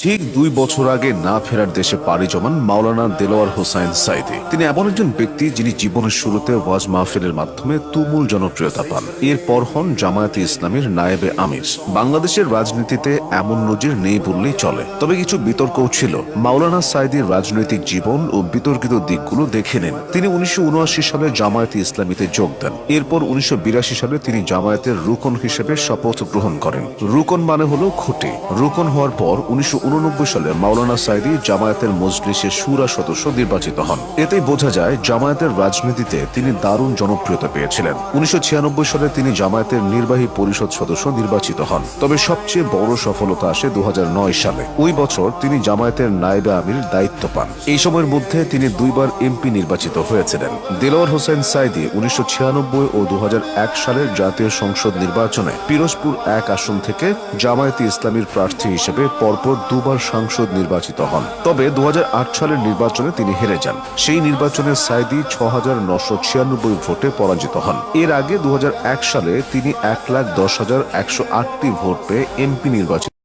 ঠিক 2 বছর আগে না ফেরার দেশে পাড়ি জমান মাওলানা দেলোয়ার হোসাইন সাঈদী। তিনি এমন একজন ব্যক্তি যিনি জীবনের শুরুতে ওয়াজ মাহফিলের মাধ্যমে তুমুল জনপ্রিয়তা পান। এরপর হন জামায়াতে ইসলামীর নায়েবে আমির। বাংলাদেশের রাজনীতিতে এমন নজির নেই বললেই চলে, তবে কিছু বিতর্কও ছিল। মাওলানা সাঈদীর রাজনৈতিক জীবন ও বিতর্কিত দিকগুলো দেখে নিন। তিনি 1979 সালে জামায়াতে ইসলামীতে যোগ দেন। এরপর 1982 সালে তিনি জামায়াতের রুকন হিসেবে শপথ গ্রহণ করেন। রুকন মানে হলো খুঁটি। রুকন হওয়ার পর 1989 সালে মাওলানা সাঈদী জামায়াতের মজলিসে শুরা সদস্য নির্বাচিত হন। এতেই বোঝা যায় জামায়াতের রাজনীতিতে তিনি দারুণ জনপ্রিয়তা পেয়েছিলেন। 1996 সালে তিনি জামায়াতের নির্বাহী পরিষদ সদস্য নির্বাচিত হন। তবে সবচেয়ে বড় সফলতা আসে 2009 সালে। ওই বছর তিনি জামায়াতের নায়েবে আমির দায়িত্ব পান। এই সময়ের মধ্যে তিনি 2 বার এমপি নির্বাচিত হয়েছিলেন। দেলোয়ার হোসাইন সাঈদী 1996 ও 2001 সালের জাতীয় সংসদ নির্বাচনে পিরোজপুর 1 আসন থেকে জামায়াতে ইসলামীর প্রার্থী হিসেবে পরপর 2 বার সাংসদ নির্বাচিত হন। তবে 2008 সালের নির্বাচনে তিনি হেরে যান। সেই নির্বাচনে সাঈদী 6,996 ভোটে পরাজিত হন। এর আগে 2001 সালে তিনি 1,10,108টি ভোট পেয়ে এমপি নির্বাচিত